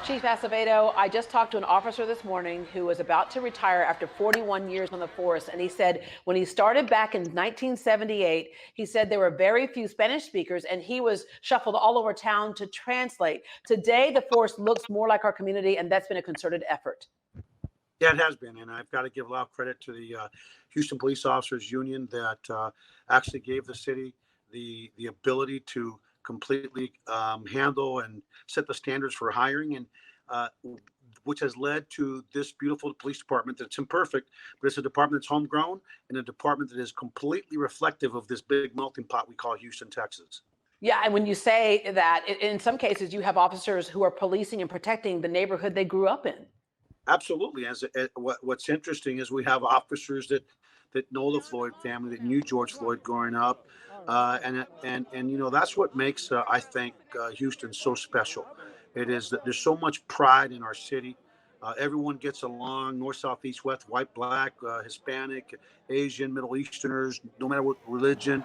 Chief Acevedo, I just talked to an officer this morning who was about to retire after 41 years on the force. And he said when he started back in 1978, he said there were very few Spanish speakers and he was shuffled all over town to translate. Today, the force looks more like our community, and that's been a concerted effort. Yeah, it has been. And I've got to give a lot of credit to the Houston Police Officers Union that actually gave the city the ability to completely handle and set the standards for hiring, and uh, which has led to this beautiful police department that's imperfect, but it's a department that's homegrown and a department that is completely reflective of this big melting pot we call Houston, Texas. Yeah, and when you say that, in some cases, you have officers who are policing and protecting the neighborhood they grew up in. Absolutely. What's interesting is we have officers that know the Floyd family, that knew George Floyd growing up, and that's what makes I think Houston so special. It is that there's so much pride in our city. Everyone gets along, north, south, east, west, white, black, Hispanic, Asian, Middle Easterners, no matter what religion.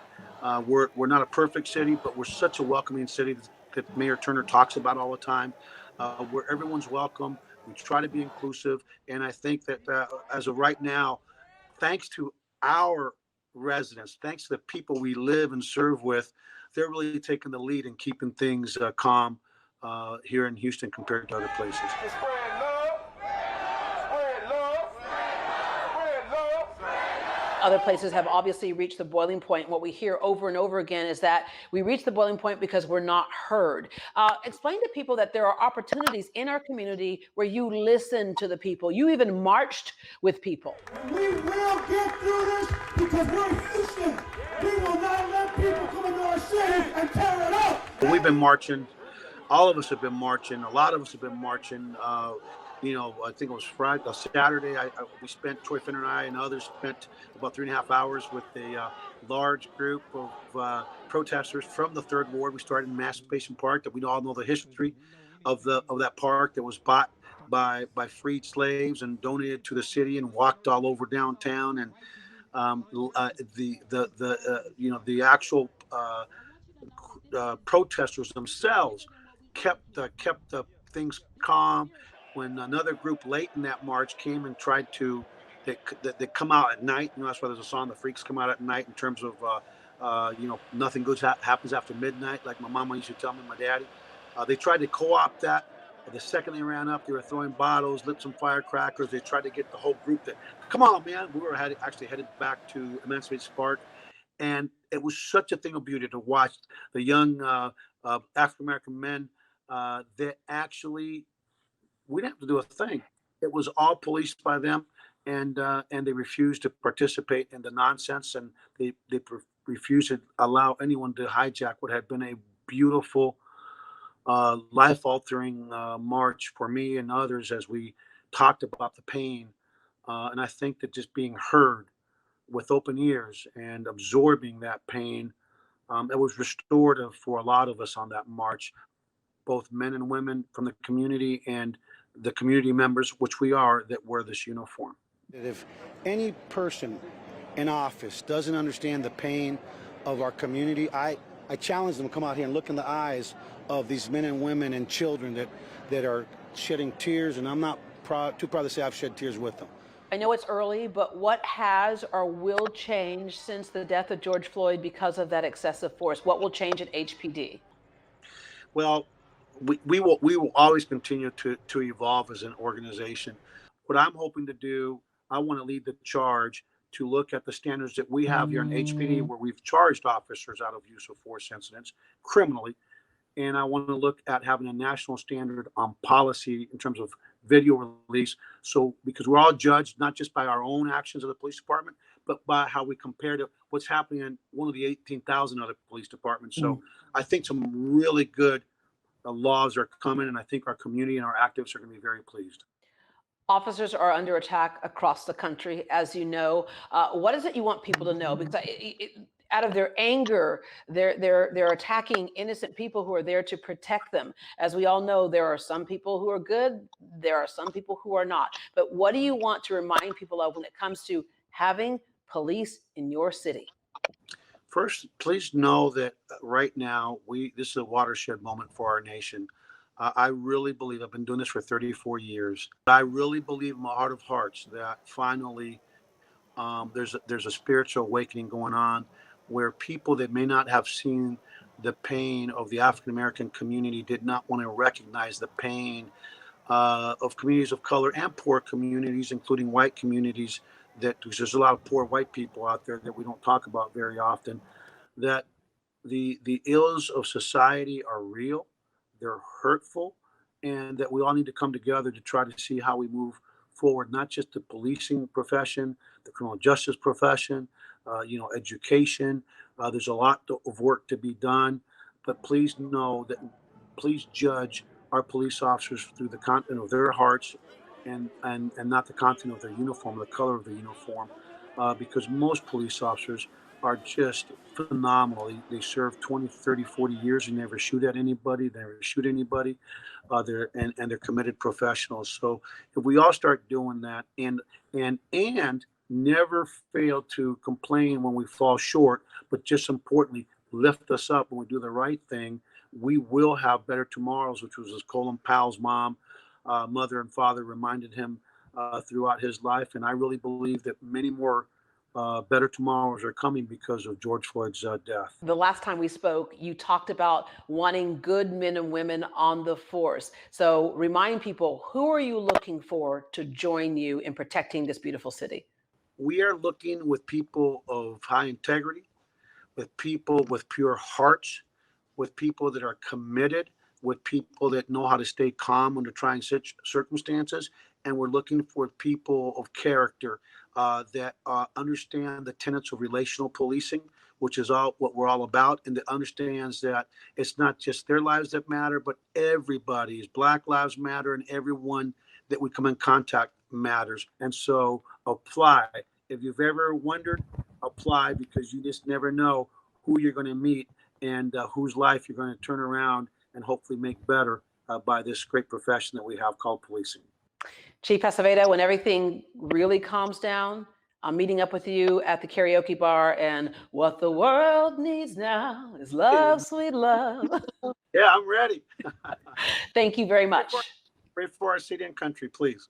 We're not a perfect city, but we're such a welcoming city that Mayor Turner talks about all the time, where everyone's welcome. We try to be inclusive, and I think that as of right now, thanks to our residents, thanks to the people we live and serve with, they're really taking the lead in keeping things calm here in Houston compared to other places. Other places have obviously reached the boiling point. What we hear over and over again is that we reach the boiling point because we're not heard. Explain to people that there are opportunities in our community where you listen to the people. You even marched with people. We will get through this because we're Houston. We will not let people come into our city and tear it up. We've been marching. All of us have been marching. A lot of us have been marching. I think it was Friday, Saturday. We spent, Troy Finner and I and others spent about 3.5 hours with a large group of protesters from the Third Ward. We started in Emancipation Park, that we all know the history of that park that was bought by freed slaves and donated to the city and walked all over downtown. And the actual protesters themselves kept the things calm. When another group late in that march came and tried to, they come out at night. That's why there's a song, "The Freaks Come Out at Night," in terms of, nothing good happens after midnight, like my mama used to tell me, my daddy. They tried to co-opt that. The second they ran up, they were throwing bottles, lit some firecrackers. They tried to get the whole group to, come on, man. We were actually headed back to Emancipation Park. And it was such a thing of beauty to watch the young African-American men that actually, we didn't have to do a thing. It was all policed by them, and they refused to participate in the nonsense, and they refused to allow anyone to hijack what had been a beautiful, life-altering march for me and others as we talked about the pain. And I think that just being heard with open ears and absorbing that pain, it was restorative for a lot of us on that march, both men and women from the community and the community members, which we are, that wear this uniform. If any person in office doesn't understand the pain of our community, I challenge them to come out here and look in the eyes of these men and women and children that are shedding tears, and I'm not too proud to say I've shed tears with them. I know it's early, but what has or will change since the death of George Floyd because of that excessive force? What will change at HPD? Well, we will always continue to evolve as an organization. What I'm hoping to do, I want to lead the charge to look at the standards that we have here in HPD, where we've charged officers out of use of force incidents criminally. And I want to look at having a national standard on policy in terms of video release. So, because we're all judged not just by our own actions of the police department, but by how we compare to what's happening in one of the 18,000 other police departments. So I think some really good laws are coming, and I think our community and our activists are going to be very pleased. Officers are under attack across the country, as you know. What is it you want people to know? Because out of their anger, they're attacking innocent people who are there to protect them. As we all know, there are some people who are good, there are some people who are not. But what do you want to remind people of when it comes to having police in your city? First, please know that right now, this is a watershed moment for our nation. I really believe, I've been doing this for 34 years. I really believe in my heart of hearts that finally there's a spiritual awakening going on where people that may not have seen the pain of the African American community did not want to recognize the pain of communities of color and poor communities, including white communities. That because there's a lot of poor white people out there that we don't talk about very often. That the ills of society are real, they're hurtful, and that we all need to come together to try to see how we move forward, not just the policing profession, the criminal justice profession, education. There's a lot of work to be done, but please know that, please judge our police officers through the content of their hearts and not the content of their uniform, the color of the uniform, because most police officers are just phenomenal. They serve 20, 30, 40 years and never shoot at anybody. They never shoot anybody. They're committed professionals. So if we all start doing that and never fail to complain when we fall short, but just importantly, lift us up when we do the right thing, we will have better tomorrows, which was as Colin Powell's mother and father reminded him throughout his life. And I really believe that many more better tomorrows are coming because of George Floyd's death. The last time we spoke, you talked about wanting good men and women on the force. So remind people, who are you looking for to join you in protecting this beautiful city? We are looking with people of high integrity, with people with pure hearts, with people that are committed, with people that know how to stay calm under trying circumstances. And we're looking for people of character that understand the tenets of relational policing, which is all what we're all about, and that understands that it's not just their lives that matter, but everybody's. Black lives matter, and everyone that we come in contact matters. And so apply. If you've ever wondered, apply, because you just never know who you're going to meet and whose life you're going to turn around and hopefully make better by this great profession that we have called policing. Chief Acevedo, when everything really calms down, I'm meeting up with you at the karaoke bar, and what the world needs now is love, sweet love. Yeah, I'm ready. Thank you very much. Pray for our city and country, please.